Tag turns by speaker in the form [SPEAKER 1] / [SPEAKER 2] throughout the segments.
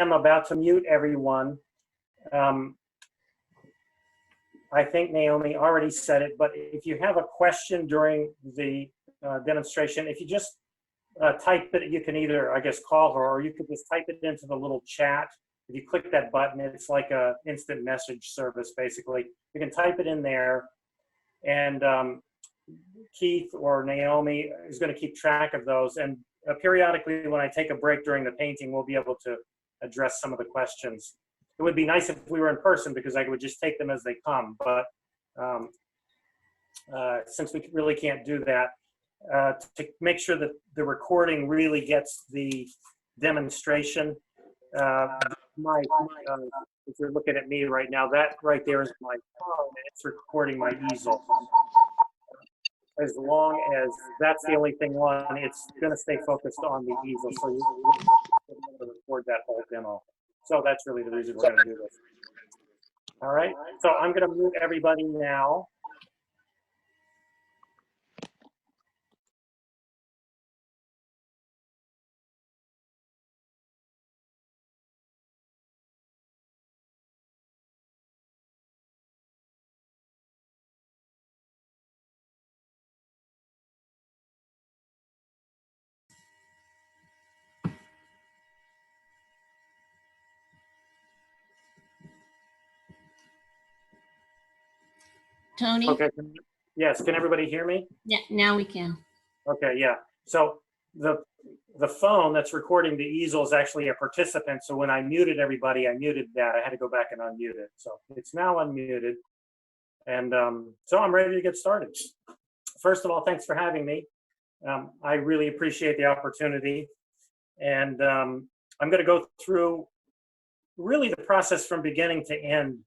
[SPEAKER 1] am about to mute everyone. I think Naomi already said it, but if you have a question during the demonstration, if you just type it, you can either, I guess, call her, or you could just type it into the little chat. If you click that button, it's like a instant message service, basically. You can type it in there, and Keith or Naomi is going to keep track of those. And periodically, when I take a break during the painting, we'll be able to address some of the questions. It would be nice if we were in person, because I would just take them as they come. But since we really can't do that, to make sure that the recording really gets the demonstration, if you're looking at me right now, that right there is my phone, and it's recording my easel. As long as that's the only thing on, it's going to stay focused on the easel, so you can record that whole demo. So that's really the reason we're going to do this. All right, so I'm going to mute everybody now.
[SPEAKER 2] Tony?
[SPEAKER 1] Okay, yes, can everybody hear me?
[SPEAKER 2] Yeah, now we can.
[SPEAKER 1] Okay, yeah. So the phone that's recording the easel is actually a participant. So when I muted everybody, I muted that. I had to go back and unmute it. So it's now unmuted. And so I'm ready to get started. First of all, thanks for having me. I really appreciate the opportunity. And I'm going to go through really the process from beginning to end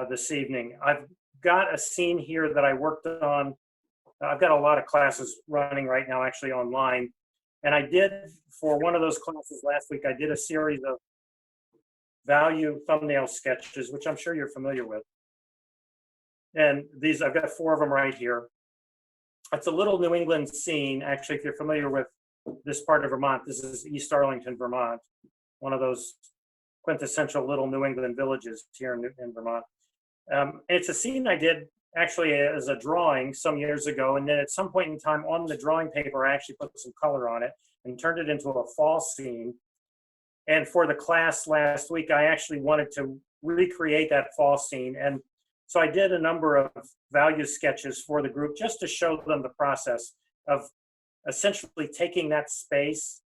[SPEAKER 1] this evening. I've got a scene here that I worked on. I've got a lot of classes running right now, actually online. And I did, for one of those classes last week, I did a series of value thumbnail sketches, which I'm sure you're familiar with. And these, I've got 4 of them right here. It's a little New England scene. Actually, if you're familiar with this part of Vermont, this is East Arlington, Vermont, one of those quintessential little New England villages here in Vermont. It's a scene I did actually as a drawing some years ago, and then at some point in time on the drawing paper, I actually put some color on it and turned it into a fall scene. And for the class last week, I actually wanted to recreate that fall scene. And so I did a number of value sketches for the group just to show them the process of essentially taking that space,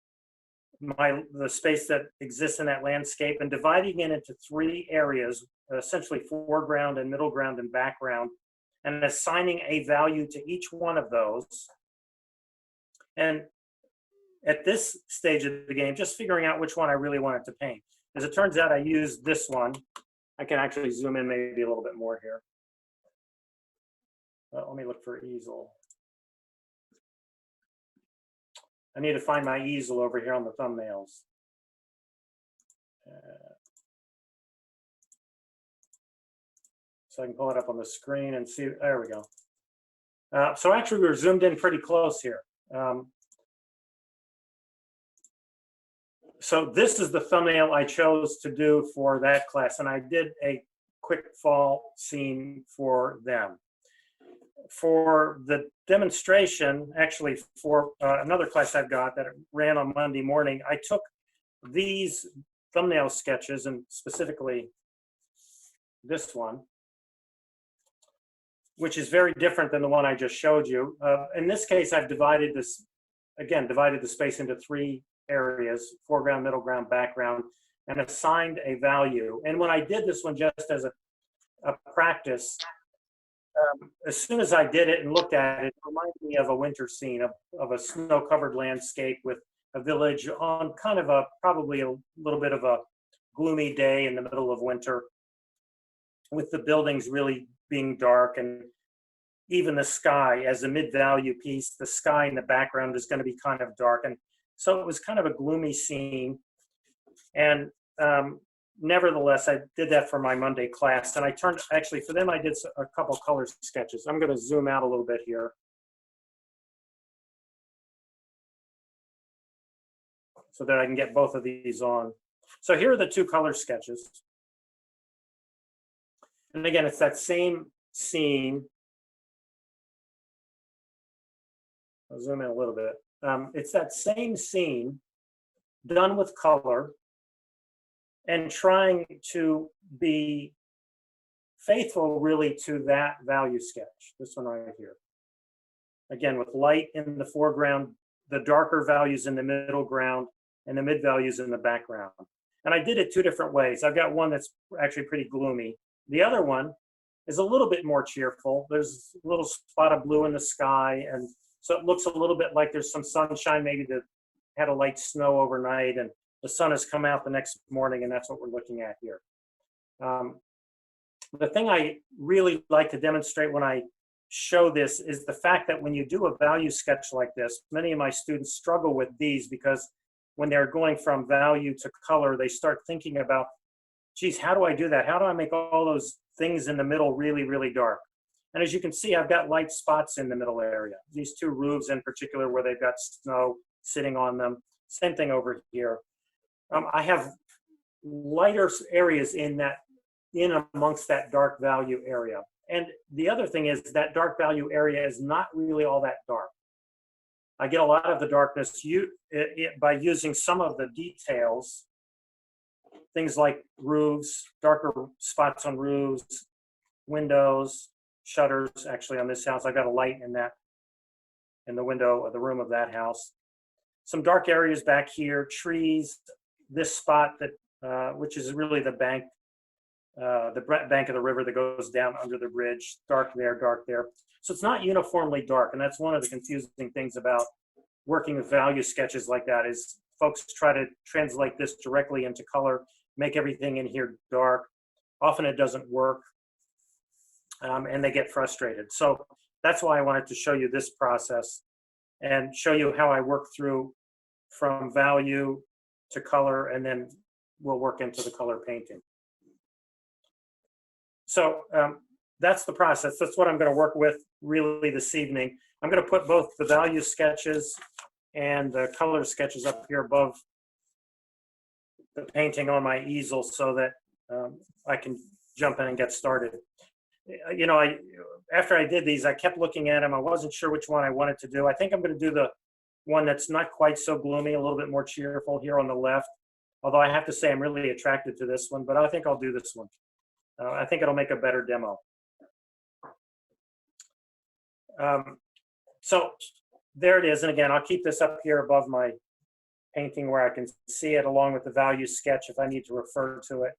[SPEAKER 1] the space that exists in that landscape, and dividing it into 3 areas, essentially foreground and middle ground and background, and assigning a value to each one of those. And at this stage of the game, just figuring out which one I really wanted to paint. As it turns out, I used this one. I can actually zoom in maybe a little bit more here. Let me look for easel. I need to find my easel over here on the thumbnails. So I can pull it up on the screen and see, there we go. So actually we're zoomed in pretty close here. So this is the thumbnail I chose to do for that class, and I did a quick fall scene for them. For the demonstration, actually for another class I've got that ran on Monday morning, I took these thumbnail sketches, and specifically this one, which is very different than the one I just showed you. In this case, I've divided this, again, divided the space into 3 areas, foreground, middle ground, background, and assigned a value. And when I did this one just as a practice, as soon as I did it and looked at it, it reminded me of a winter scene, of a snow-covered landscape with a village on kind of probably a little bit of a gloomy day in the middle of winter, with the buildings really being dark, and even the sky as a mid-value piece, the sky in the background is going to be kind of dark. And so it was kind of a gloomy scene. And nevertheless, I did that for my Monday class. And I turned, actually for them, I did a couple color sketches. I'm going to zoom out a little bit here, so that I can get both of these on. So here are the two color sketches. And again, it's that same scene. I'll zoom in a little bit. It's that same scene done with color and trying to be faithful really to that value sketch, this one right here. Again, with light in the foreground, the darker values in the middle ground, and the mid values in the background. And I did it two different ways. I've got one that's actually pretty gloomy. The other one is a little bit more cheerful. There's a little spot of blue in the sky, and so it looks a little bit like there's some sunshine, maybe that had a light snow overnight, and the sun has come out the next morning, and that's what we're looking at here. The thing I really like to demonstrate when I show this is the fact that when you do a value sketch like this, many of my students struggle with these because when they're going from value to color, they start thinking about, geez, how do I do that? How do I make all those things in the middle really, really dark? And as you can see, I've got light spots in the middle area. These two roofs in particular where they've got snow sitting on them. Same thing over here. I have lighter areas in amongst that dark value area. And the other thing is that dark value area is not really all that dark. I get a lot of the darkness by using some of the details, things like roofs, darker spots on roofs, windows, shutters. Actually, on this house, I got a light in the window of the room of that house. Some dark areas back here, trees, this spot which is really the bank of the river that goes down under the bridge, dark there, dark there. So it's not uniformly dark, and that's one of the confusing things about working with value sketches like that is folks try to translate this directly into color, make everything in here dark. Often it doesn't work, and they get frustrated. So that's why I wanted to show you this process and show you how I work through from value to color, and then we'll work into the color painting. So that's the process. That's what I'm going to work with really this evening. I'm going to put both the value sketches and the color sketches up here above the painting on my easel so that I can jump in and get started. You know, after I did these, I kept looking at them. I wasn't sure which one I wanted to do. I think I'm going to do the one that's not quite so gloomy, a little bit more cheerful here on the left. Although I have to say I'm really attracted to this one, but I think I'll do this one. I think it'll make a better demo. So there it is. And again, I'll keep this up here above my painting where I can see it along with the value sketch if I need to refer to it.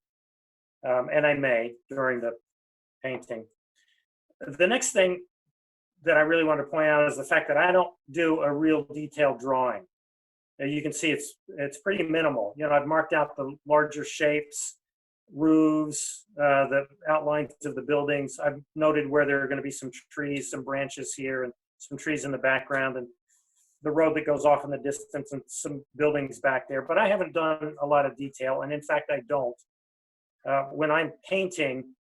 [SPEAKER 1] And I may during the painting. The next thing that I really want to point out is the fact that I don't do a real detailed drawing. You can see it's pretty minimal. You know, I've marked out the larger shapes, roofs, the outlines of the buildings. I've noted where there are going to be some trees, some branches here, and some trees in the background, and the road that goes off in the distance, and some buildings back there. But I haven't done a lot of detail, and in fact, I don't. When I'm painting,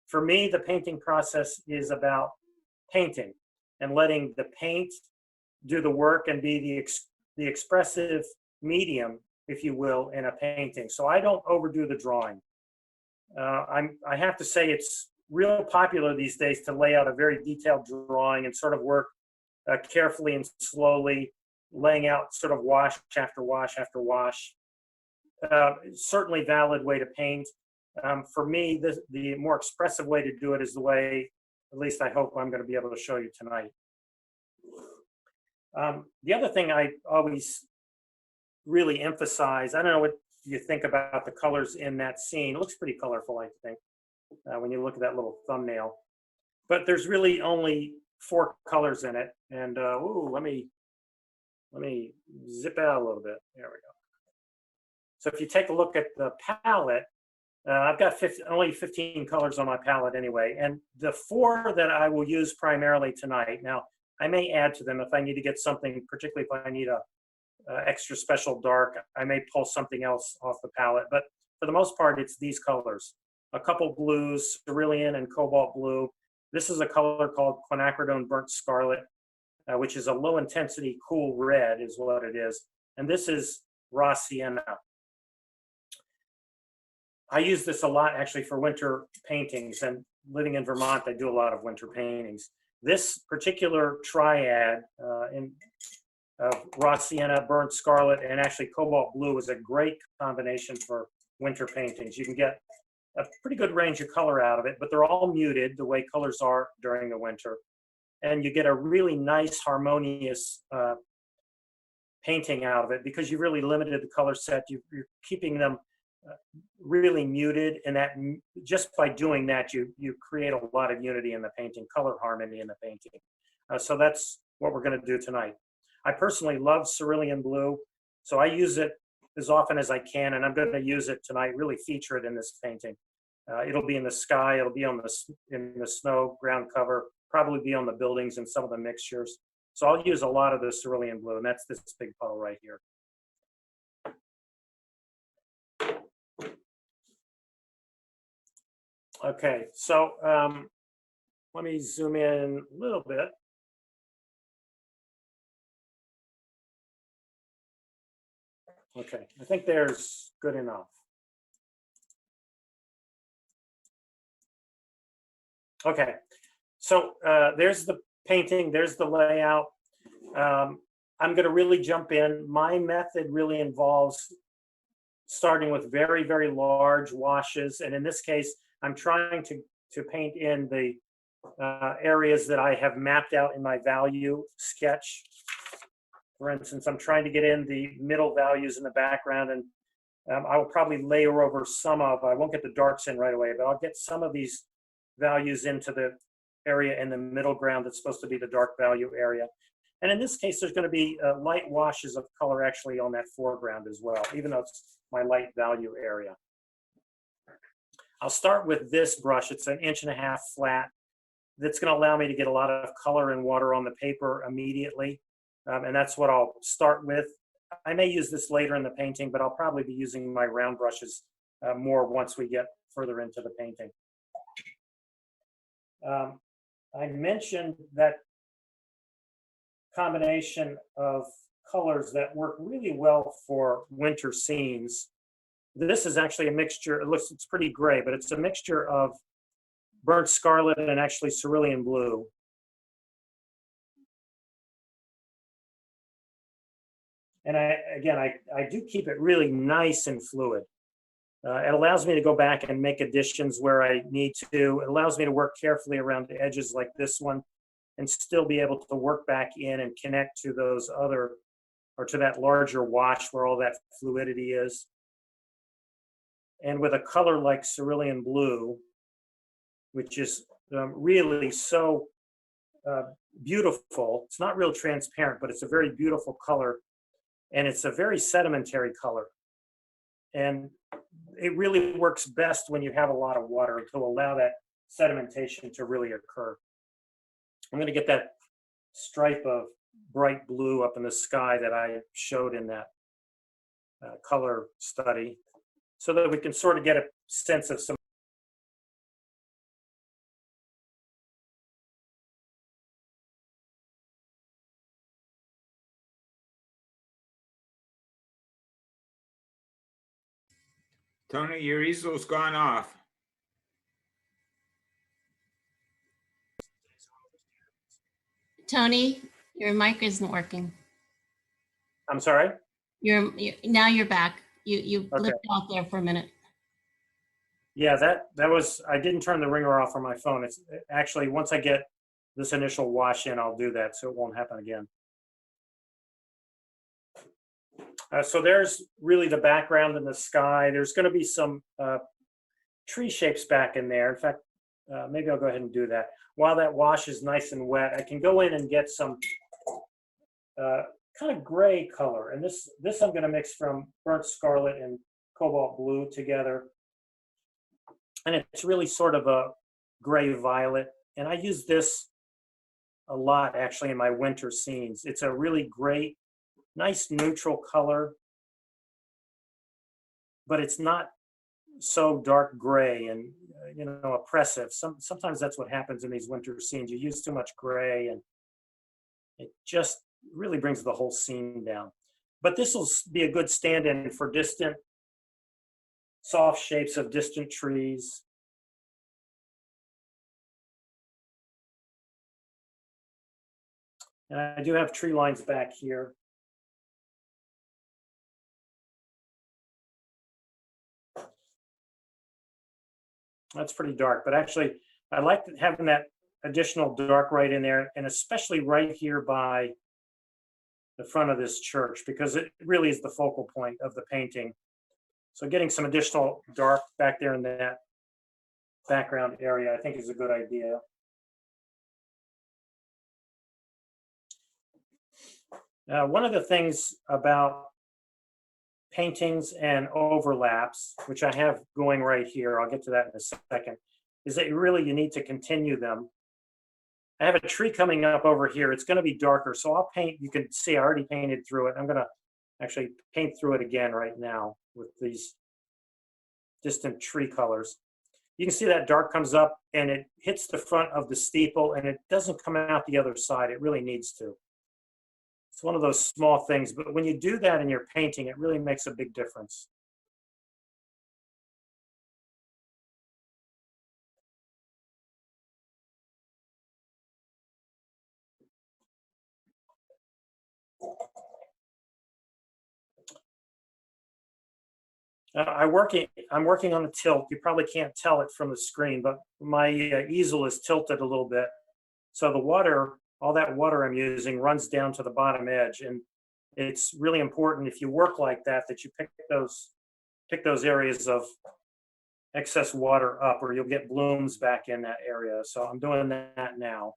[SPEAKER 1] for me, the painting process is about painting and letting the paint do the work and be the expressive medium, if you will, in a painting. So I don't overdo the drawing. I have to say it's real popular these days to lay out a very detailed drawing and sort of work carefully and slowly, laying out sort of wash after wash after wash. Certainly valid way to paint. For me, the more expressive way to do it is the way, at least I hope I'm going to be able to show you tonight. The other thing I always really emphasize, I don't know what you think about the colors in that scene. It looks pretty colorful, I think, when you look at that little thumbnail. But there's really only 4 colors in it. And let me zip out a little bit. There we go. So if you take a look at the palette, I've got only 15 colors on my palette anyway. And the 4 that I will use primarily tonight. Now, I may add to them if I need to get something, particularly if I need a extra special dark, I may pull something else off the palette. But for the most part, it's these colors. A couple blues, cerulean and cobalt blue. This is a color called quinacridone burnt scarlet, which is a low intensity cool red is what it is. And this is raw sienna. I use this a lot actually for winter paintings, and living in Vermont, I do a lot of winter paintings. This particular triad in raw sienna, burnt scarlet, and actually cobalt blue is a great combination for winter paintings. You can get a pretty good range of color out of it, but they're all muted the way colors are during the winter. And you get a really nice, harmonious painting out of it because you really limited the color set. You're keeping them really muted, and that just by doing that, you create a lot of unity in the painting, color harmony in the painting. So that's what we're going to do tonight. I personally love cerulean blue, so I use it as often as I can, and I'm going to use it tonight, really feature it in this painting. It'll be in the sky, it'll be on in the snow ground cover, probably be on the buildings and some of the mixtures. So I'll use a lot of the cerulean blue, and that's this big bottle right here. Okay, so let me zoom in a little bit. Okay, I think there's good enough. Okay, so there's the painting, there's the layout. I'm going to really jump in. My method really involves starting with very, very large washes, and in this case, I'm trying to paint in the areas that I have mapped out in my value sketch. For instance, I'm trying to get in the middle values in the background, and I will probably layer over some of, I won't get the darks in right away, but I'll get some of these values into the area in the middle ground that's supposed to be the dark value area. And in this case, there's going to be light washes of color actually on that foreground as well, even though it's my light value area. I'll start with this brush. It's an 1.5 inch flat. That's going to allow me to get a lot of color and water on the paper immediately. And that's what I'll start with. I may use this later in the painting, but I'll probably be using my round brushes more once we get further into the painting. I mentioned that combination of colors that work really well for winter scenes. This is actually a mixture. It's pretty gray, but it's a mixture of burnt scarlet and actually cerulean blue. And I do keep it really nice and fluid. It allows me to go back and make additions where I need to. It allows me to work carefully around the edges like this one and still be able to work back in and connect to those other, or to that larger wash where all that fluidity is. And with a color like cerulean blue, which is really so beautiful. It's not real transparent, but it's a very beautiful color. And it's a very sedimentary color. And it really works best when you have a lot of water to allow that sedimentation to really occur. I'm going to get that stripe of bright blue up in the sky that I showed in that color study so that we can sort of get a sense of some.
[SPEAKER 2] Tony, your easel's gone off.
[SPEAKER 3] Tony, your mic isn't working.
[SPEAKER 1] I'm sorry?
[SPEAKER 3] Now you're back. You
[SPEAKER 1] Okay.
[SPEAKER 3] blipped out there for a minute.
[SPEAKER 1] Yeah, that was, I didn't turn the ringer off on my phone. It's actually, once I get this initial wash in, I'll do that so it won't happen again. So there's really the background in the sky. There's going to be some tree shapes back in there. In fact, maybe I'll go ahead and do that. While that wash is nice and wet, I can go in and get some kind of gray color. And this I'm going to mix from burnt scarlet and cobalt blue together. And it's really sort of a gray violet. And I use this a lot actually in my winter scenes. It's a really great, nice neutral color, but it's not so dark gray and oppressive. Sometimes that's what happens in these winter scenes. You use too much gray and it just really brings the whole scene down. But this will be a good stand-in for distant soft shapes of distant trees. And I do have tree lines back here. That's pretty dark, but actually I like having that additional dark right in there, and especially right here by the front of this church, because it really is the focal point of the painting. So getting some additional dark back there in that background area, I think is a good idea. One of the things about paintings and overlaps, which I have going right here, I'll get to that in a second, is that you need to continue them. I have a tree coming up over here. It's going to be darker, so I'll paint. You can see I already painted through it. I'm going to actually paint through it again right now with these distant tree colors. You can see that dark comes up and it hits the front of the steeple, and it doesn't come out the other side. It really needs to. It's one of those small things, but when you do that in your painting, it really makes a big difference. I'm working on a tilt. You probably can't tell it from the screen, but my easel is tilted a little bit. So the water, all that water I'm using runs down to the bottom edge. And it's really important if you work like that, that you pick those areas of excess water up, or you'll get blooms back in that area. So I'm doing that now.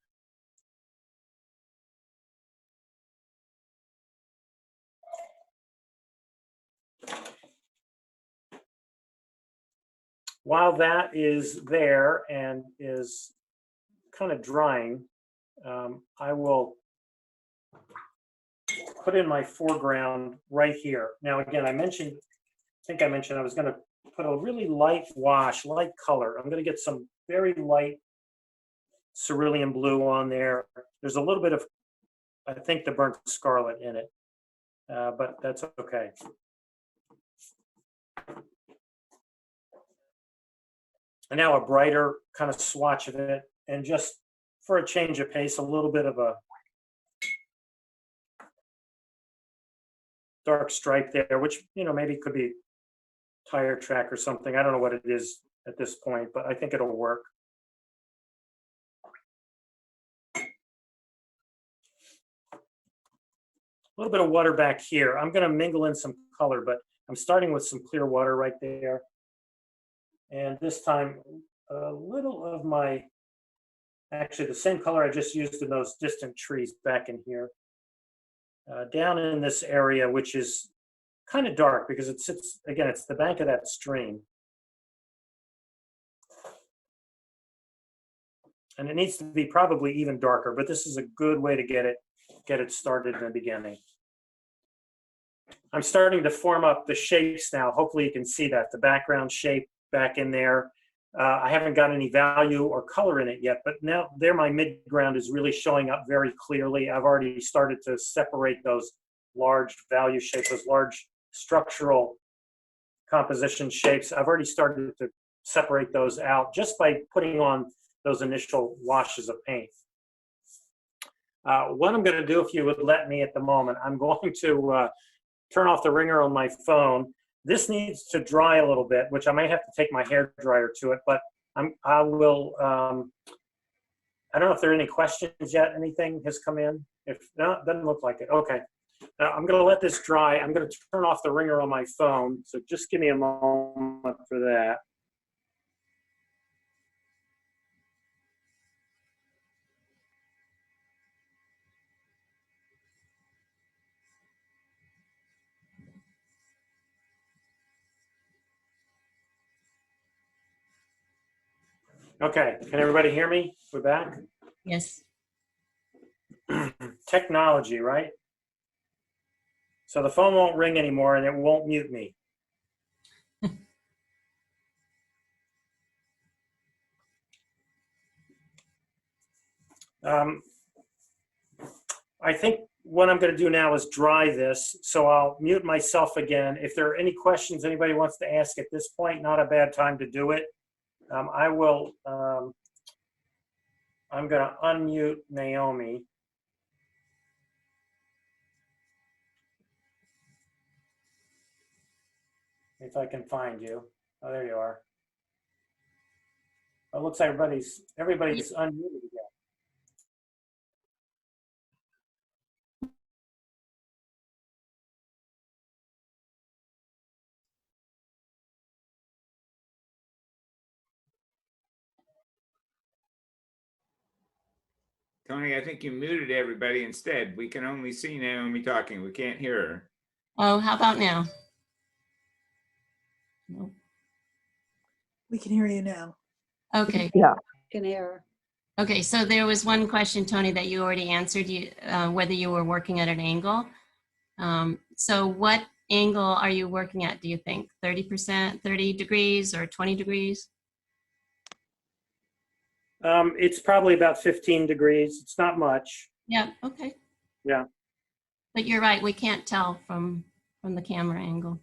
[SPEAKER 1] While that is there and is kind of drying, I will put in my foreground right here. Now, again, I think I mentioned I was going to put a really light wash, light color. I'm going to get some very light cerulean blue on there. There's a little bit of, I think, the burnt scarlet in it, but that's okay. And now a brighter kind of swatch of it, and just for a change of pace, a little bit of a dark stripe there, which, maybe could be tire track or something. I don't know what it is at this point, but I think it'll work. A little bit of water back here. I'm going to mingle in some color, but I'm starting with some clear water right there. And this time, a little of actually the same color I just used in those distant trees back in here. Down in this area, which is kind of dark because it sits, again, it's the bank of that stream. And it needs to be probably even darker, but this is a good way to get it started in the beginning. I'm starting to form up the shapes now. Hopefully you can see that, the background shape back in there. I haven't got any value or color in it yet, but now there my midground is really showing up very clearly. I've already started to separate those large value shapes, those large structural composition shapes. I've already started to separate those out just by putting on those initial washes of paint. What I'm going to do, if you would let me at the moment, I'm going to turn off the ringer on my phone. This needs to dry a little bit, which I might have to take my hair dryer to it, but I will, I don't know if there are any questions yet. Anything has come in? If not, it doesn't look like it. Okay. I'm going to let this dry. I'm going to turn off the ringer on my phone. So just give me a moment for that. Okay, can everybody hear me? We're back?
[SPEAKER 3] Yes.
[SPEAKER 1] Technology, right? So the phone won't ring anymore and it won't mute me. I think what I'm going to do now is dry this. So I'll mute myself again. If there are any questions anybody wants to ask at this point, not a bad time to do it. I will, I'm going to unmute Naomi. If I can find you. Oh, there you are. It looks like everybody's unmuted again.
[SPEAKER 2] Tony, I think you muted everybody instead. We can only see Naomi talking. We can't hear her.
[SPEAKER 3] Oh, how about now? Nope.
[SPEAKER 4] We can hear you now.
[SPEAKER 3] Okay.
[SPEAKER 5] Yeah.
[SPEAKER 6] Can hear.
[SPEAKER 3] Okay, so there was one question, Tony, that you already answered, whether you were working at an angle. So what angle are you working at, do you think? 30%, 30 degrees or 20 degrees?
[SPEAKER 1] It's probably about 15 degrees. It's not much.
[SPEAKER 3] Yeah, okay.
[SPEAKER 1] Yeah.
[SPEAKER 3] But you're right, we can't tell from the camera angle.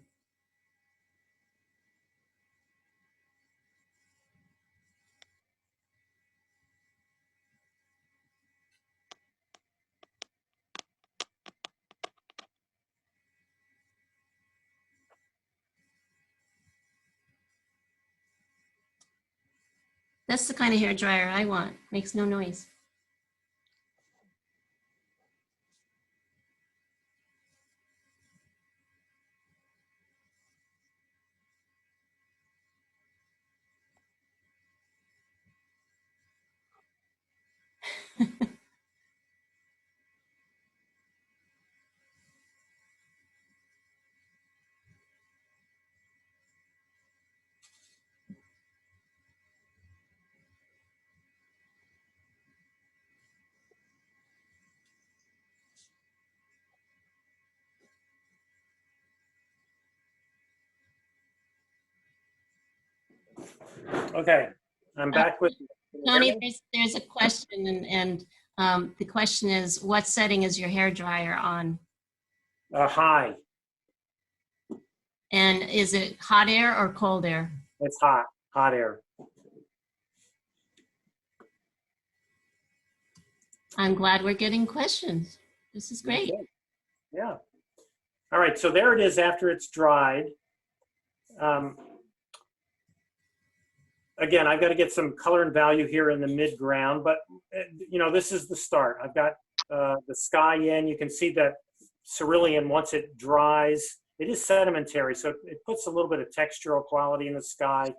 [SPEAKER 3] That's the kind of hair dryer I want. Makes no noise.
[SPEAKER 1] Okay, I'm back with.
[SPEAKER 3] Tony, there's a question, and the question is, what setting is your hair dryer on?
[SPEAKER 1] High.
[SPEAKER 3] And is it hot air or cold air?
[SPEAKER 1] It's hot air.
[SPEAKER 3] I'm glad we're getting questions. This is great.
[SPEAKER 1] Okay. Yeah. All right, so there it is after it's dried. Again, I've got to get some color and value here in the mid-ground, but you know, this is the start. I've got the sky in. You can see that cerulean, once it dries, it is sedimentary, so it puts a little bit of textural quality in the sky.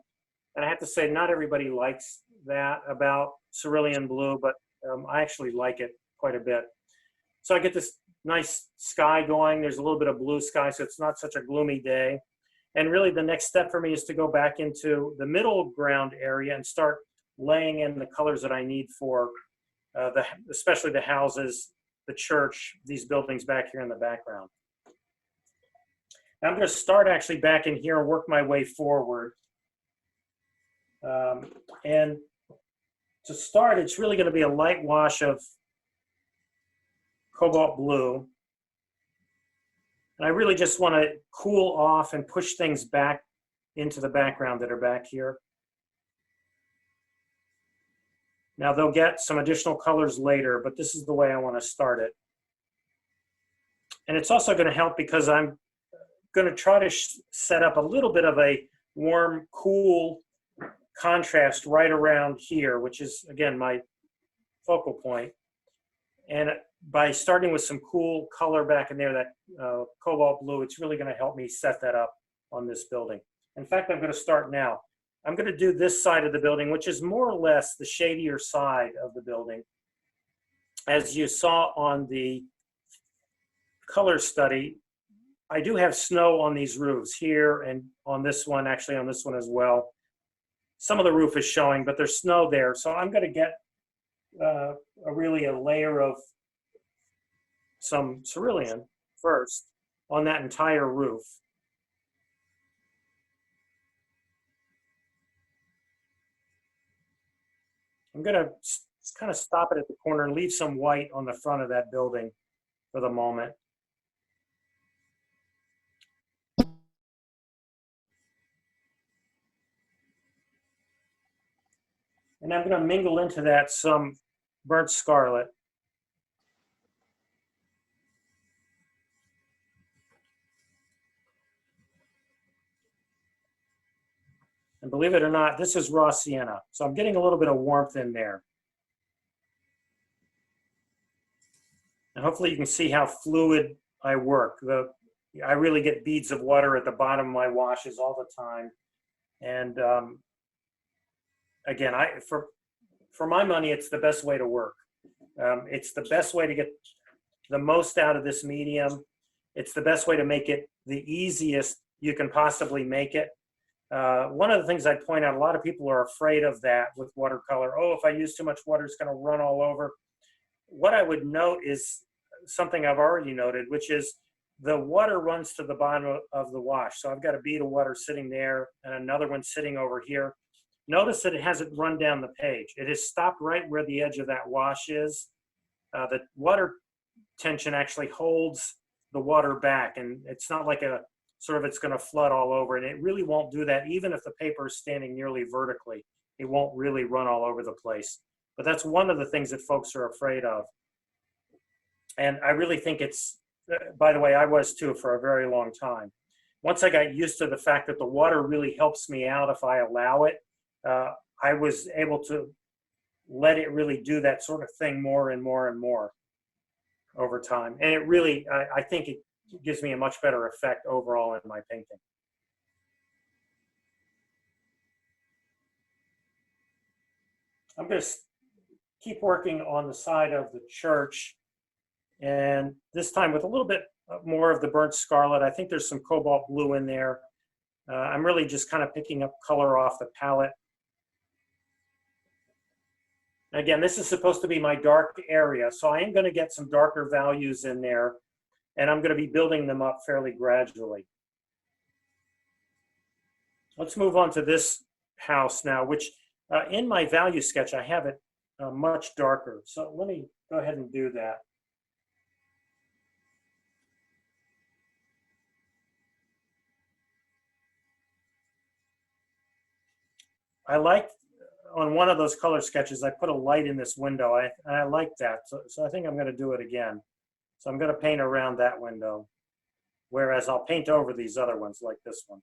[SPEAKER 1] And I have to say, not everybody likes that about cerulean blue, but I actually like it quite a bit. So I get this nice sky going. There's a little bit of blue sky, so it's not such a gloomy day. And really the next step for me is to go back into the middle ground area and start laying in the colors that I need for especially the houses, the church, these buildings back here in the background. Now I'm going to start actually back in here and work my way forward. And to start, it's really going to be a light wash of cobalt blue. And I really just want to cool off and push things back into the background that are back here. Now they'll get some additional colors later, but this is the way I want to start it. And it's also going to help because I'm going to try to set up a little bit of a warm, cool contrast right around here, which is, again, my focal point. And by starting with some cool color back in there, that cobalt blue, it's really going to help me set that up on this building. In fact, I'm going to start now. I'm going to do this side of the building, which is more or less the shadier side of the building. As you saw on the color study, I do have snow on these roofs here and on this one, actually on this one as well. Some of the roof is showing, but there's snow there. So I'm going to get really a layer of some cerulean first on that entire roof. I'm going to kind of stop it at the corner and leave some white on the front of that building. for the moment. And I'm going to mingle into that some burnt scarlet. And believe it or not, this is raw sienna. So I'm getting a little bit of warmth in there. And hopefully you can see how fluid I work. I really get beads of water at the bottom of my washes all the time. And again, for my money, it's the best way to work. It's the best way to get the most out of this medium. It's the best way to make it the easiest you can possibly make it. One of the things I point out, a lot of people are afraid of that with watercolor. Oh, if I use too much water, it's going to run all over. What I would note is something I've already noted, which is the water runs to the bottom of the wash. So I've got a bead of water sitting there and another one sitting over here. Notice that it hasn't run down the page. It has stopped right where the edge of that wash is. The water tension actually holds the water back, and it's not like a sort of it's going to flood all over, and it really won't do that. Even if the paper is standing nearly vertically, it won't really run all over the place. But that's one of the things that folks are afraid of. And I really think it's, by the way, I was too for a very long time. Once I got used to the fact that the water really helps me out if I allow it, I was able to let it really do that sort of thing more and more and more over time. And it really, I think it gives me a much better effect overall in my painting. I'm going to keep working on the side of the church, and this time with a little bit more of the burnt scarlet. I think there's some cobalt blue in there. I'm really just kind of picking up color off the palette. Again, this is supposed to be my dark area, so I am going to get some darker values in there, and I'm going to be building them up fairly gradually. Let's move on to this house now, which in my value sketch, I have it much darker. So let me go ahead and do that. I like, on one of those color sketches, I put a light in this window. I like that, so I think I'm going to do it again. So I'm going to paint around that window, whereas I'll paint over these other ones like this one.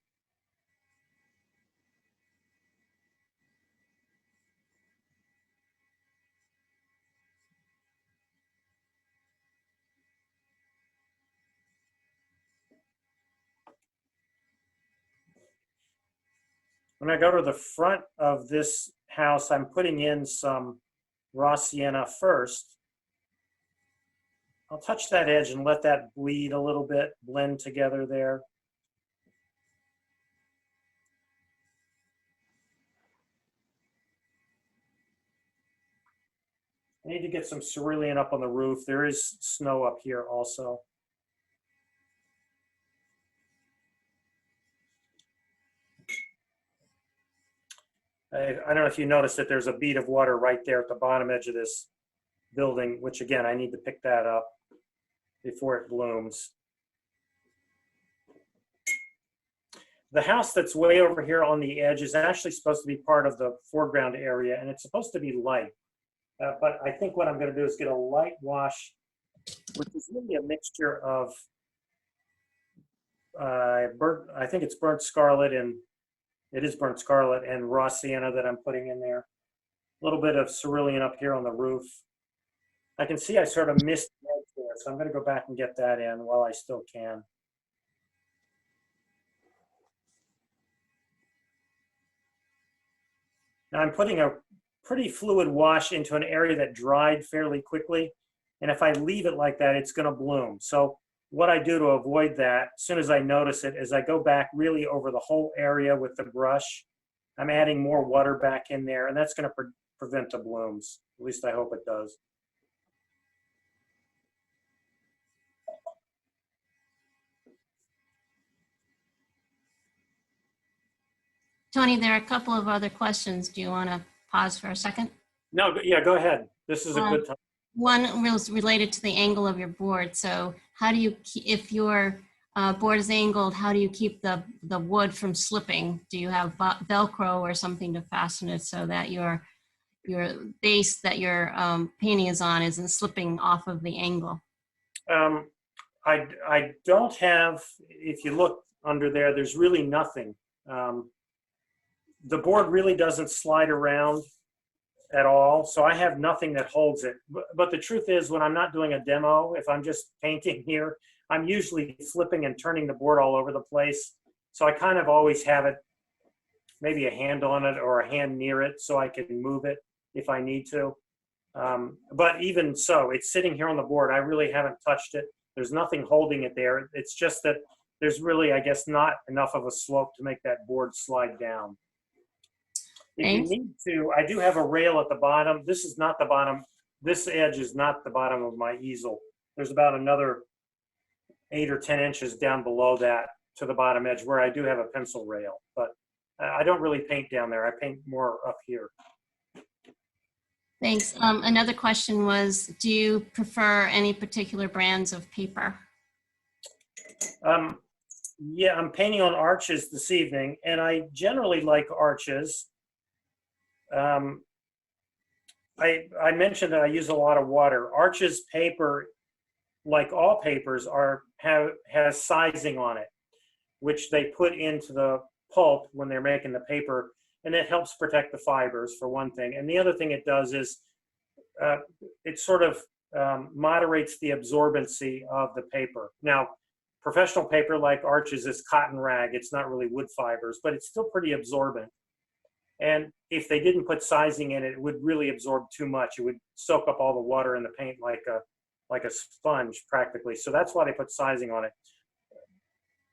[SPEAKER 1] When I go to the front of this house, I'm putting in some raw sienna first. I'll touch that edge and let that bleed a little bit, blend together there. I need to get some cerulean up on the roof. There is snow up here also. I don't know if you noticed that there's a bead of water right there at the bottom edge of this building, which again, I need to pick that up before it blooms. The house that's way over here on the edge is actually supposed to be part of the foreground area, and it's supposed to be light. But I think what I'm going to do is get a light wash, which is really a mixture of, I think it's burnt scarlet, and it is burnt scarlet and raw sienna that I'm putting in there. A little bit of cerulean up here on the roof. I can see I sort of missed the edge there, so I'm going to go back and get that in while I still can. Now I'm putting a pretty fluid wash into an area that dried fairly quickly. And if I leave it like that, it's going to bloom. So what I do to avoid that, as soon as I notice it, is I go back really over the whole area with the brush. I'm adding more water back in there, and that's going to prevent the blooms. At least I hope it does.
[SPEAKER 3] Tony, there are a couple of other questions. Do you want to pause for a second?
[SPEAKER 1] No, yeah, go ahead. This is a good time.
[SPEAKER 3] One was related to the angle of your board. So how do you, if your board is angled, how do you keep the wood from slipping? Do you have Velcro or something to fasten it so that your base that your painting is on isn't slipping off of the angle?
[SPEAKER 1] I don't have, if you look under there, there's really nothing. The board really doesn't slide around at all, so I have nothing that holds it. But the truth is, when I'm not doing a demo, if I'm just painting here, I'm usually flipping and turning the board all over the place. So I kind of always have it, maybe a hand on it or a hand near it so I can move it if I need to. But even so, it's sitting here on the board. I really haven't touched it. There's nothing holding it there. It's just that there's really, I guess, not enough of a slope to make that board slide down. If
[SPEAKER 3] Thanks.
[SPEAKER 1] you need to, I do have a rail at the bottom. This is not the bottom. This edge is not the bottom of my easel. There's about another 8 or 10 inches down below that to the bottom edge where I do have a pencil rail. But I don't really paint down there. I paint more up here.
[SPEAKER 3] Thanks. Another question was, do you prefer any particular brands of paper?
[SPEAKER 1] Yeah, I'm painting on arches this evening, and I generally like arches. I mentioned that I use a lot of water. Arches paper, like all papers, has sizing on it, which they put into the pulp when they're making the paper, and it helps protect the fibers for one thing. And the other thing it does is it sort of moderates the absorbency of the paper. Now, professional paper like arches is cotton rag. It's not really wood fibers, but it's still pretty absorbent. And if they didn't put sizing in it, it would really absorb too much. It would soak up all the water in the paint like a sponge practically. So that's why they put sizing on it.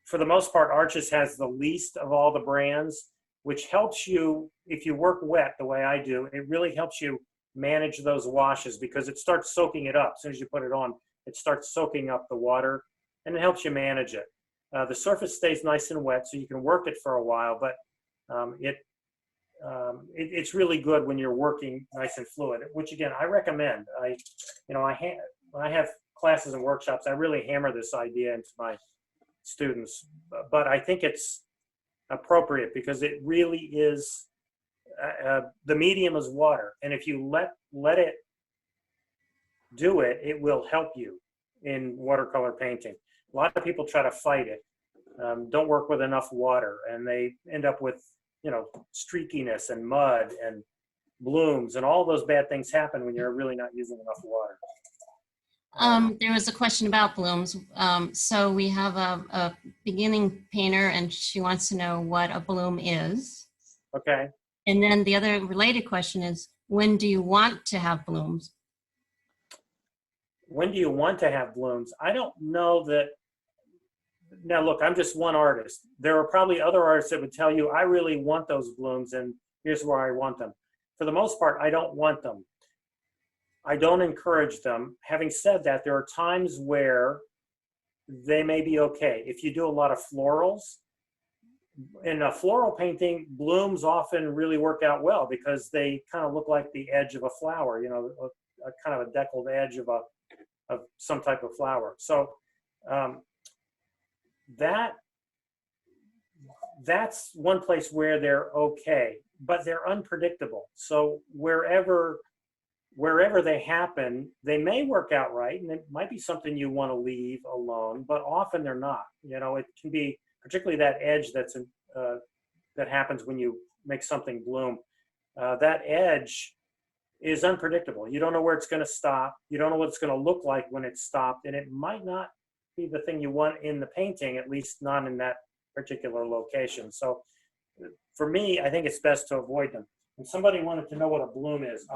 [SPEAKER 1] For the most part, Arches has the least of all the brands, which helps you, if you work wet the way I do, it really helps you manage those washes because it starts soaking it up. As soon as you put it on, it starts soaking up the water and it helps you manage it. The surface stays nice and wet so you can work it for a while, but it's really good when you're working nice and fluid, which again, I recommend. When I have classes and workshops, I really hammer this idea into my students, but I think it's appropriate because it really is, the medium is water. And if you let it do it, it will help you in watercolor painting. A lot of people try to fight it, don't work with enough water, and they end up with, streakiness and mud and blooms, and all those bad things happen when you're really not using enough water.
[SPEAKER 3] There was a question about blooms. So we have a beginning painter and she wants to know what a bloom is.
[SPEAKER 1] Okay.
[SPEAKER 3] And then the other related question is, when do you want to have blooms?
[SPEAKER 1] When do you want to have blooms? I don't know that. Now, look, I'm just one artist. There are probably other artists that would tell you, I really want those blooms and here's where I want them. For the most part, I don't want them. I don't encourage them. Having said that, there are times where they may be okay. If you do a lot of florals, in a floral painting, blooms often really work out well because they kind of look like the edge of a flower, a kind of a deckled edge of some type of flower. So that's one place where they're okay, but they're unpredictable. So wherever they happen, they may work out right, and it might be something you want to leave alone, but often they're not. It can be particularly that edge that happens when you make something bloom. That edge is unpredictable. You don't know where it's going to stop. You don't know what it's going to look like when it's stopped, and it might not be the thing you want in the painting, at least not in that particular location. So for me, I think it's best to avoid them. If somebody wanted to know what a bloom is,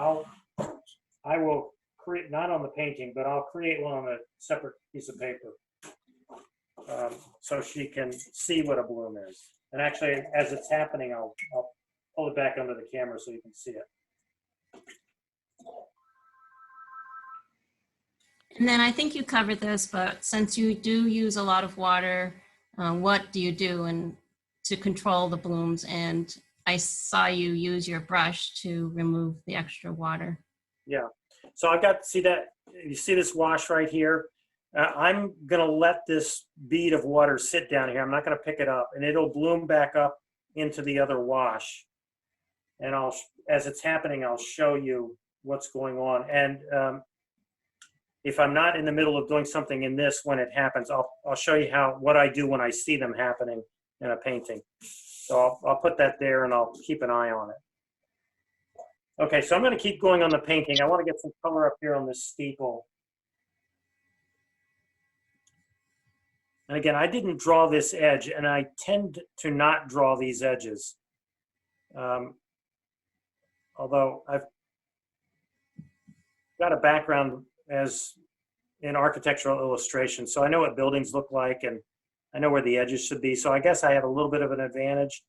[SPEAKER 1] I will create, not on the painting, but I'll create one on a separate piece of paper so she can see what a bloom is. And actually, as it's happening, I'll pull it back under the camera so you can see it.
[SPEAKER 3] And then I think you covered this, but since you do use a lot of water, what do you do to control the blooms? And I saw you use your brush to remove the extra water.
[SPEAKER 1] Yeah. So I've got, see that, you see this wash right here? I'm gonna let this bead of water sit down here. I'm not gonna pick it up, and it'll bloom back up into the other wash. And as it's happening, I'll show you what's going on. And if I'm not in the middle of doing something in this when it happens, I'll show you what I do when I see them happening in a painting. So I'll put that there and I'll keep an eye on it. Okay, so I'm going to keep going on the painting. I want to get some color up here on this steeple. And again, I didn't draw this edge, and I tend to not draw these edges. Although I've got a background as in architectural illustration, so I know what buildings look like, and I know where the edges should be. So I guess I have a little bit of an advantage.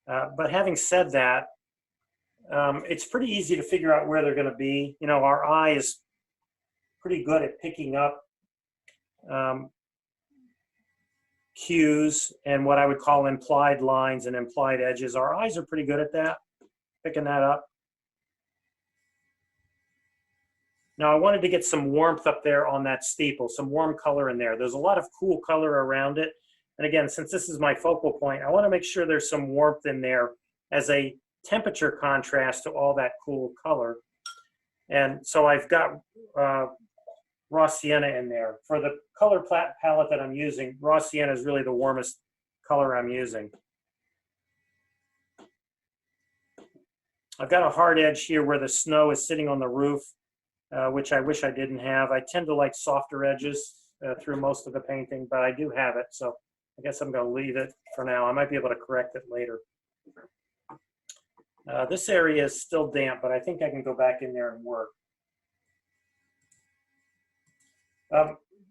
[SPEAKER 1] But having said that, it's pretty easy to figure out where they're going to be. You know, our eye is pretty good at picking up cues and what I would call implied lines and implied edges. Our eyes are pretty good at that, picking that up. Now I wanted to get some warmth up there on that steeple, some warm color in there. There's a lot of cool color around it. And again, since this is my focal point, I want to make sure there's some warmth in there as a temperature contrast to all that cool color. And so I've got raw sienna in there. For the color palette that I'm using, raw sienna is really the warmest color I'm using. I've got a hard edge here where the snow is sitting on the roof, which I wish I didn't have. I tend to like softer edges through most of the painting, but I do have it, so I guess I'm going to leave it for now. I might be able to correct it later. This area is still damp, but I think I can go back in there and work.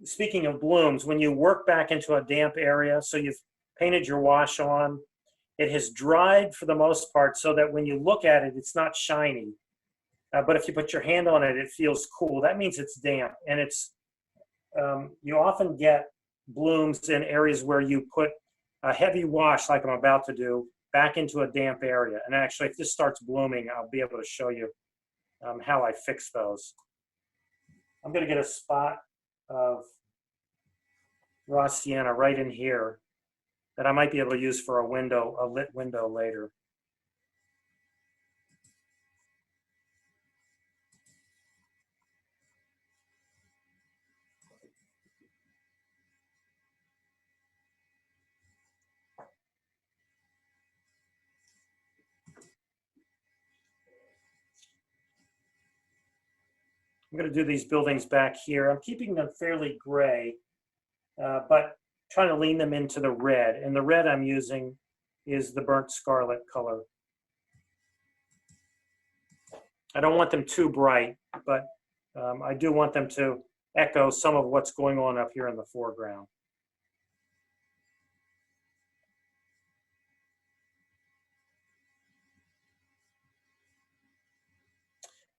[SPEAKER 1] Speaking of blooms, when you work back into a damp area, so you've painted your wash on, it has dried for the most part so that when you look at it, it's not shiny. But if you put your hand on it, it feels cool. That means it's damp. And it's you often get blooms in areas where you put a heavy wash, like I'm about to do, back into a damp area. And actually, if this starts blooming, I'll be able to show you how I fix those. I'm going to get a spot of raw sienna right in here that I might be able to use for a window, a lit window later. I'm going to do these buildings back here. I'm keeping them fairly gray, but trying to lean them into the red. And the red I'm using is the burnt scarlet color. I don't want them too bright, but I do want them to echo some of what's going on up here in the foreground.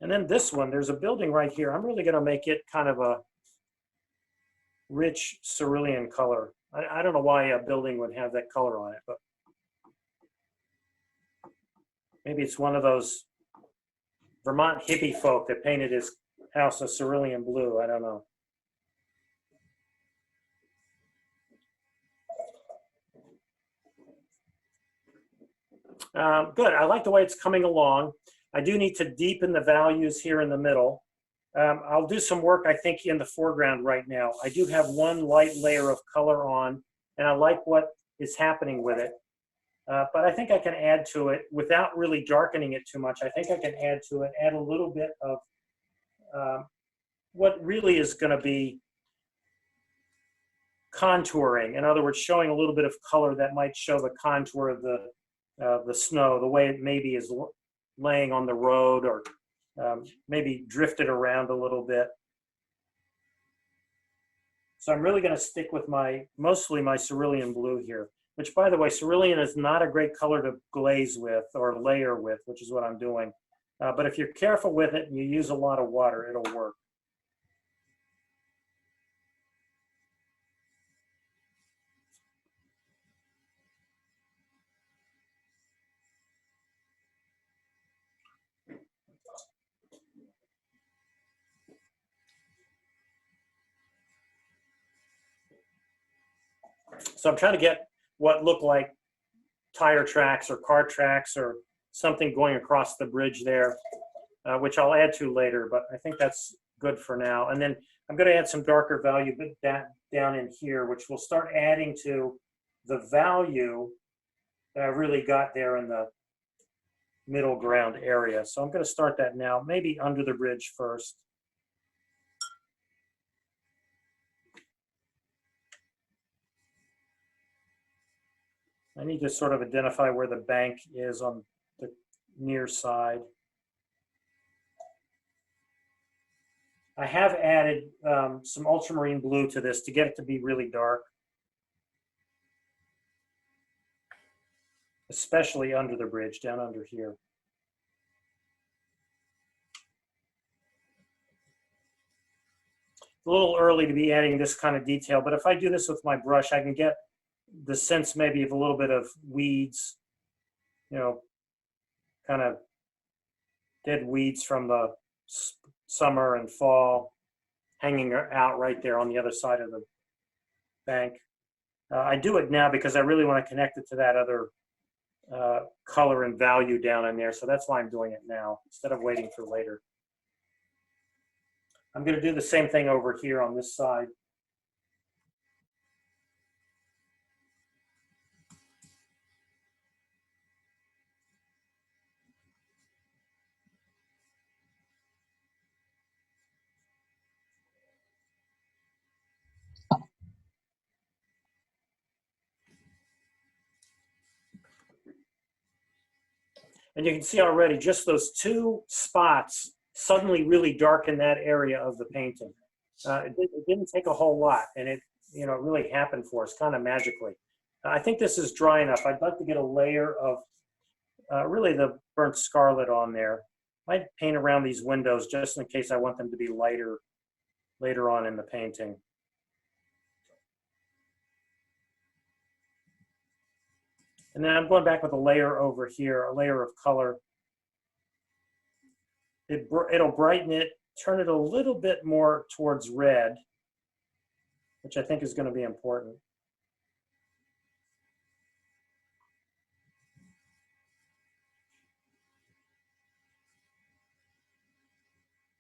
[SPEAKER 1] And then this one, there's a building right here. I'm really going to make it kind of a rich cerulean color. I don't know why a building would have that color on it, but maybe it's one of those Vermont hippie folk that painted his house a cerulean blue. I don't know. Good. I like the way it's coming along. I do need to deepen the values here in the middle. I'll do some work, I think, in the foreground right now. I do have one light layer of color on, and I like what is happening with it. But I think I can add to it without really darkening it too much. I think I can add to it, add a little bit of what really is going to be contouring. In other words, showing a little bit of color that might show the contour of the snow, the way it maybe is laying on the road, or maybe drifted around a little bit. So I'm really going to stick with mostly my cerulean blue here, which, by the way, cerulean is not a great color to glaze with or layer with, which is what I'm doing. But if you're careful with it and you use a lot of water, it'll work. So I'm trying to get what look like tire tracks or car tracks or something going across the bridge there, which I'll add to later, but I think that's good for now. And then I'm going to add some darker value down in here, which will start adding to the value that I really got there in the middle ground area. So I'm going to start that now, maybe under the bridge first. I need to sort of identify where the bank is on the near side. I have added some ultramarine blue to this to get it to be really dark, especially under the bridge, down under here. A little early to be adding this kind of detail, but if I do this with my brush, I can get the sense maybe of a little bit of weeds, you know, kind of dead weeds from the summer and fall hanging out right there on the other side of the bank. I do it now because I really want to connect it to that other color and value down in there. So that's why I'm doing it now instead of waiting for later. I'm going to do the same thing over here on this side. And you can see already just those two spots suddenly really darken that area of the painting. It didn't take a whole lot, and it really happened for us kind of magically. I think this is dry enough. I'd like to get a layer of really the burnt scarlet on there. Might paint around these windows just in case I want them to be lighter later on in the painting. And then I'm going back with a layer over here, a layer of color. It'll brighten it, turn it a little bit more towards red, which I think is going to be important.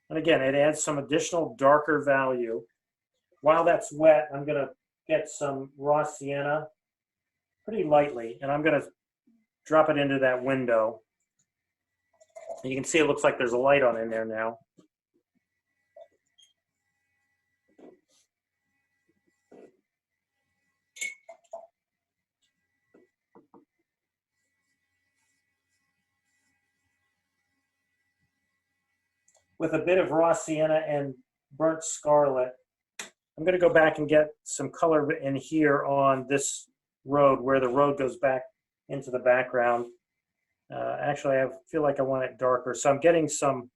[SPEAKER 1] And again, it adds some additional darker value. While that's wet, I'm going to get some raw sienna pretty lightly, and I'm going to drop it into that window. And you can see it looks like there's a light on in there now. With a bit of raw sienna and burnt scarlet, I'm going to go back and get some color in here on this road where the road goes back into the background. Actually, I feel like I want it darker. So I'm getting some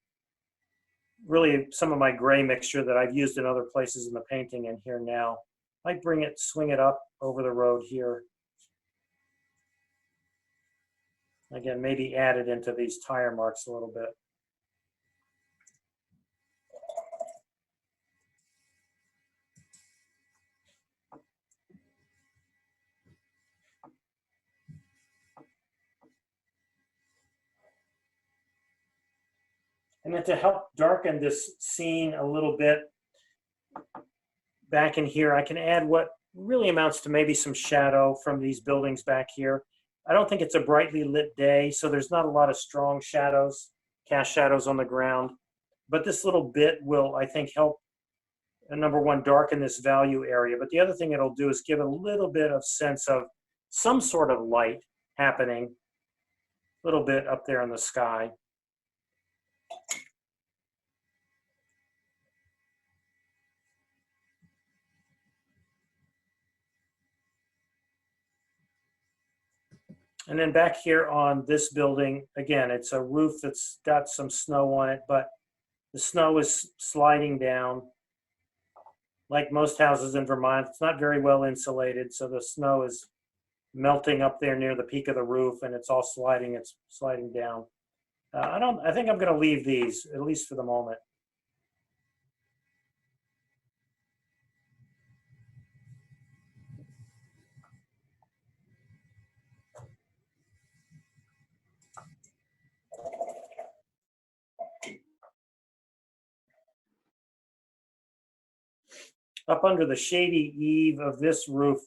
[SPEAKER 1] of my gray mixture that I've used in other places in the painting in here now. Might swing it up over the road here. Again, maybe add it into these tire marks a little bit. And then to help darken this scene a little bit back in here, I can add what really amounts to maybe some shadow from these buildings back here. I don't think it's a brightly lit day, so there's not a lot of strong shadows, cast shadows on the ground. But this little bit will, I think, help, number one, darken this value area. But the other thing it'll do is give a little bit of sense of some sort of light happening, a little bit up there in the sky. And then back here on this building, again, it's a roof that's got some snow on it, but the snow is sliding down. Like most houses in Vermont, it's not very well insulated, so the snow is melting up there near the peak of the roof, and it's all sliding. It's sliding down. I think I'm going to leave these, at least for the moment. up under the shady eave of this roof,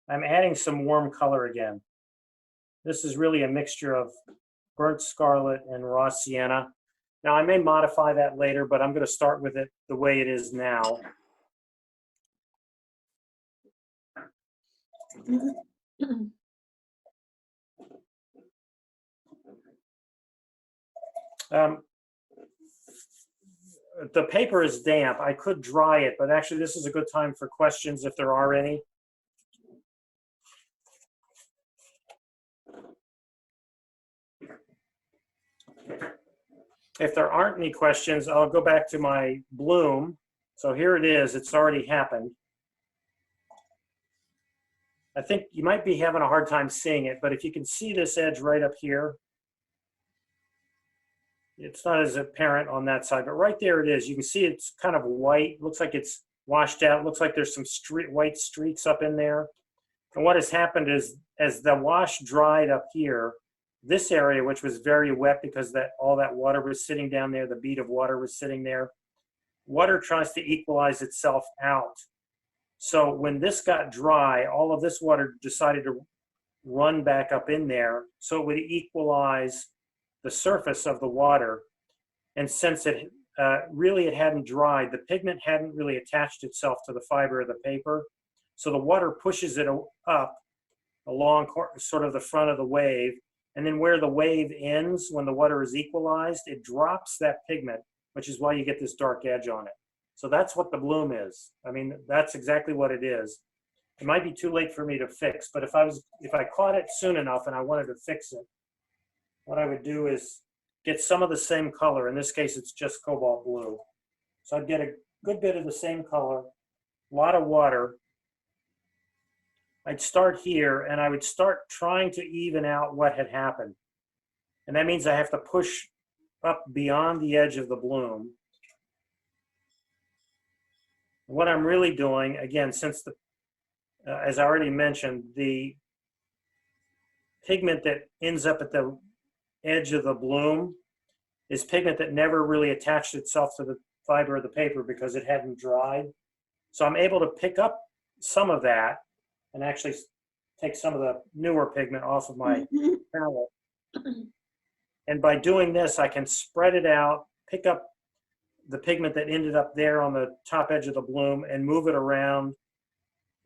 [SPEAKER 1] I'm adding some warm color again. This is really a mixture of burnt scarlet and raw sienna. Now I may modify that later, but I'm going to start with it the way it is now. The paper is damp. I could dry it, but actually this is a good time for questions if there are any. If there aren't any questions, I'll go back to my bloom. So here it is. It's already happened. I think you might be having a hard time seeing it, but if you can see this edge right up here, it's not as apparent on that side, but right there it is. You can see it's kind of white. Looks like it's washed out. Looks like there's some white streaks up in there. And what has happened is, as the wash dried up here, this area, which was very wet because all that water was sitting down there, the bead of water was sitting there, water tries to equalize itself out. So when this got dry, all of this water decided to run back up in there so it would equalize the surface of the water. And since it hadn't dried, the pigment hadn't really attached itself to the fiber of the paper. So the water pushes it up along sort of the front of the wave. And then where the wave ends, when the water is equalized, it drops that pigment, which is why you get this dark edge on it. So that's what the bloom is. I mean, that's exactly what it is. It might be too late for me to fix, but if I caught it soon enough and I wanted to fix it, what I would do is get some of the same color. In this case, it's just cobalt blue. So I'd get a good bit of the same color, a lot of water. I'd start here and I would start trying to even out what had happened. And that means I have to push up beyond the edge of the bloom. What I'm really doing, again, since as I already mentioned, the pigment that ends up at the edge of the bloom is pigment that never really attached itself to the fiber of the paper because it hadn't dried. So I'm able to pick up some of that and actually take some of the newer pigment off of my palette. And by doing this, I can spread it out, pick up the pigment that ended up there on the top edge of the bloom and move it around.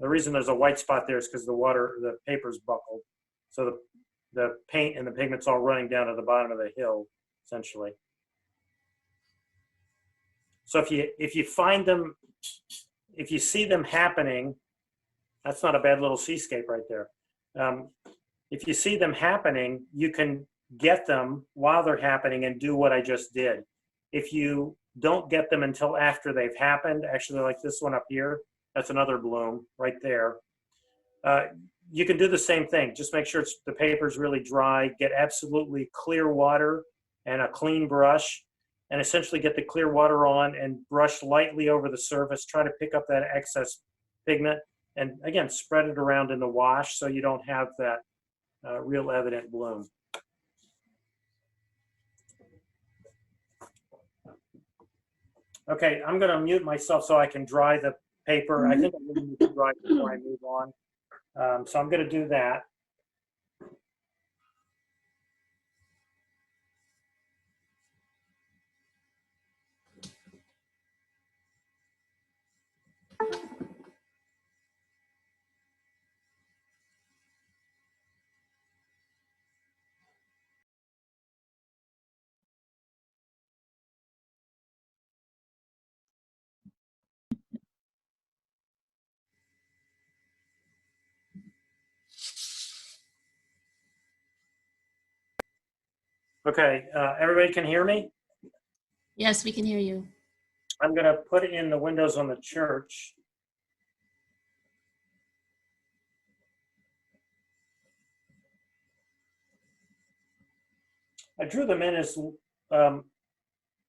[SPEAKER 1] The reason there's a white spot there is because the paper's buckled. So the paint and the pigment's all running down to the bottom of the hill, essentially. So if you find them, if you see them happening, that's not a bad little seascape right there. If you see them happening, you can get them while they're happening and do what I just did. If you don't get them until after they've happened, actually like this one up here, that's another bloom right there. You can do the same thing. Just make sure the paper's really dry, get absolutely clear water and a clean brush, and essentially get the clear water on and brush lightly over the surface. Try to pick up that excess pigment and again, spread it around in the wash so you don't have that real evident bloom. Okay, I'm gonna mute myself so I can dry the paper. I think I'm gonna need to dry before I move on. So I'm gonna do that. Okay, everybody can hear me?
[SPEAKER 3] Yes, we can hear you.
[SPEAKER 1] I'm gonna put in the windows on the church. I drew them in as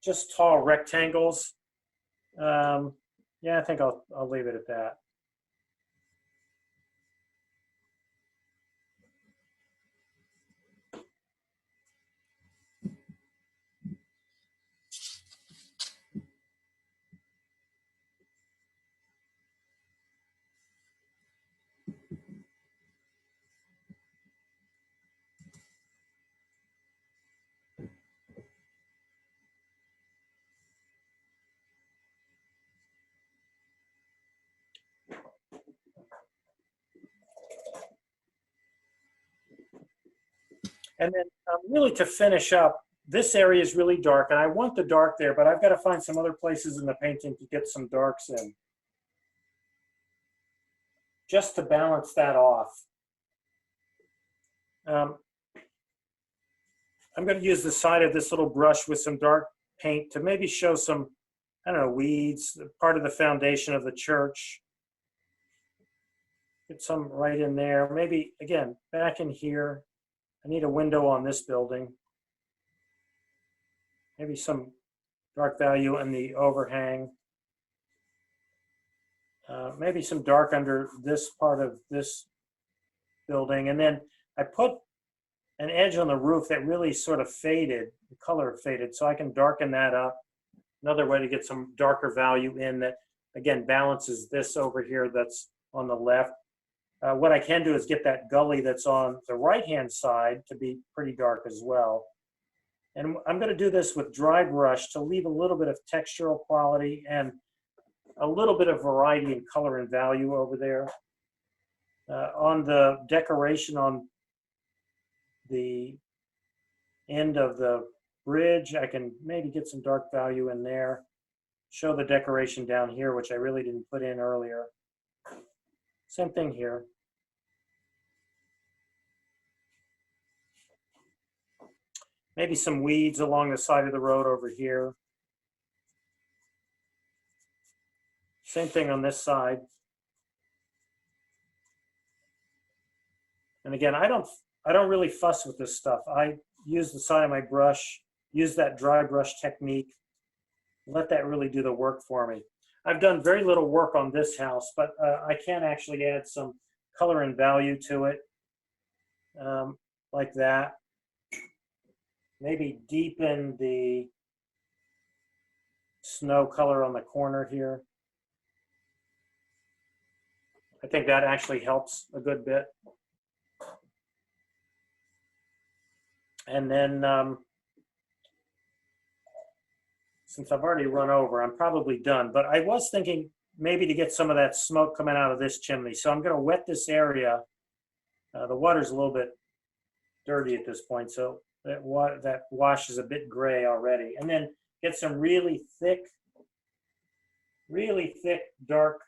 [SPEAKER 1] just tall rectangles. Yeah, I think I'll leave it at that. And then really to finish up, this area is really dark, and I want the dark there, but I've got to find some other places in the painting to get some darks in, just to balance that off. I'm going to use the side of this little brush with some dark paint to maybe show some, I don't know, weeds, part of the foundation of the church. Get some right in there. Maybe, again, back in here. I need a window on this building. Maybe some dark value in the overhang. Maybe some dark under this part of this building. And then I put an edge on the roof that really sort of faded, the color faded, so I can darken that up. Another way to get some darker value in that, again, balances this over here that's on the left. What I can do is get that gully that's on the right-hand side to be pretty dark as well. And I'm going to do this with dry brush to leave a little bit of textural quality and a little bit of variety in color and value over there. On the decoration on the end of the bridge, I can maybe get some dark value in there. Show the decoration down here, which I really didn't put in earlier. Same thing here. Maybe some weeds along the side of the road over here. Same thing on this side. And again, I don't really fuss with this stuff. I use the side of my brush, use that dry brush technique, let that really do the work for me. I've done very little work on this house, but I can actually add some color and value to it, like that. Maybe deepen the snow color on the corner here. I think that actually helps a good bit. And then, since I've already run over, I'm probably done, but I was thinking maybe to get some of that smoke coming out of this chimney. So I'm going to wet this area. The water's a little bit dirty at this point, so that wash is a bit gray already. And then get some really thick dark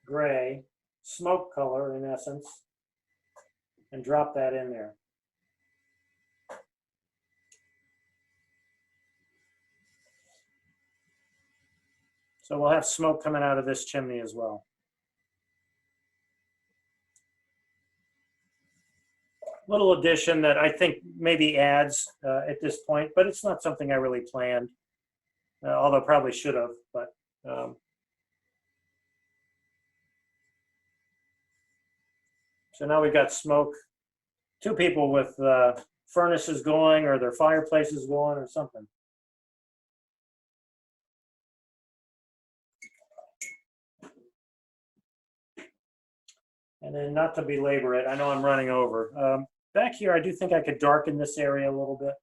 [SPEAKER 1] gray, smoke color in essence, and drop that in there. So we'll have smoke coming out of this chimney as well. Little addition that I think maybe adds at this point, but it's not something I really planned, although probably should have, but so now we've got smoke, two people with furnaces going or their fireplaces going or something. And then not to belabor it, I know I'm running over. Back here, I do think I could darken this area a little bit.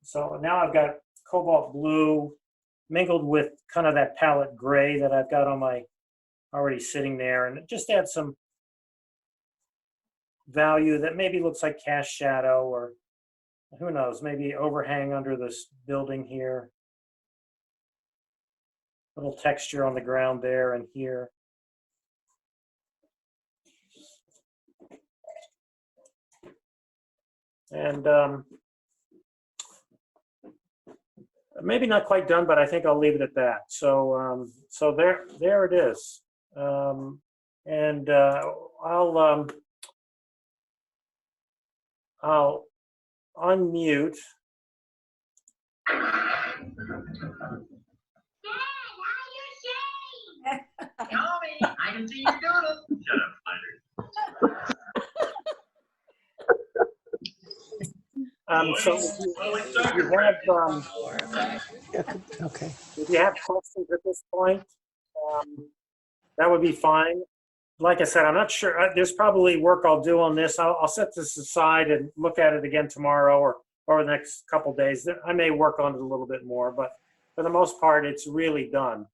[SPEAKER 1] So now I've got cobalt blue mingled with kind of that palette gray that I've got on my already sitting there, and just add some value that maybe looks like cast shadow, or who knows, maybe overhang under this building here. Little texture on the ground there and here. And maybe not quite done, but I think I'll leave it at that. So so there it is. And I'll unmute.
[SPEAKER 5] Tommy, I can see you doodle. Shut up,
[SPEAKER 1] So if you have questions at this point, that would be fine. Like I said, I'm not sure. There's probably work I'll do on this. I'll set this aside and look at it again tomorrow or the next couple days. I may work on it a little bit more, but for the most part, it's really done.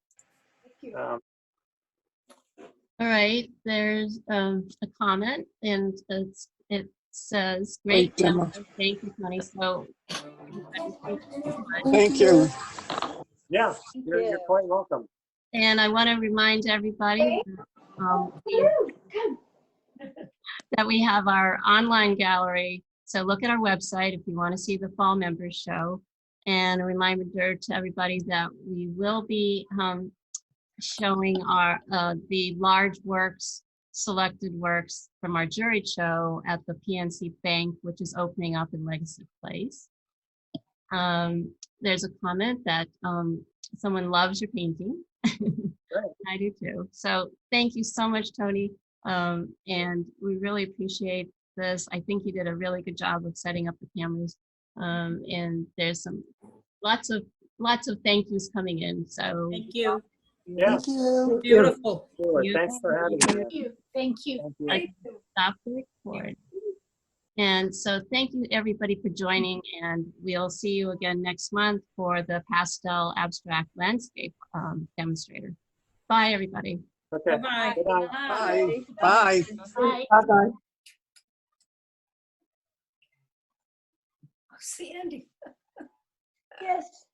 [SPEAKER 3] All right, there's a comment, and it says, "Great demo." Thank you, Tony. So,
[SPEAKER 6] Thank you.
[SPEAKER 1] Yeah, you're quite welcome.
[SPEAKER 3] and I want to remind everybody that we have our online gallery. So look at our website if you want to see the fall members show. And a reminder to everybody that we will be showing our the large works, selected works from our jury show at the PNC Bank, which is opening up in Legacy Place. There's a comment that someone loves your painting. I do too. So thank you so much, Tony. And we really appreciate this. I think you did a really good job of setting up the cameras. And there's some lots of thank yous coming in. So
[SPEAKER 7] Thank you.
[SPEAKER 1] Yeah,
[SPEAKER 6] Thank you.
[SPEAKER 7] Beautiful.
[SPEAKER 1] sure.
[SPEAKER 3] you-
[SPEAKER 1] Thanks for having me.
[SPEAKER 7] Thank you. Thank you.
[SPEAKER 1] Thank you.
[SPEAKER 3] stop the record. And so thank you everybody for joining, and we'll see you again next month for the pastel abstract landscape demonstrator. Bye, everybody.
[SPEAKER 1] Okay.
[SPEAKER 7] Bye-bye.
[SPEAKER 1] Good night.
[SPEAKER 6] Bye. Bye.
[SPEAKER 7] Bye.
[SPEAKER 4] Bye-bye.
[SPEAKER 7] Sandy.
[SPEAKER 8] Yes.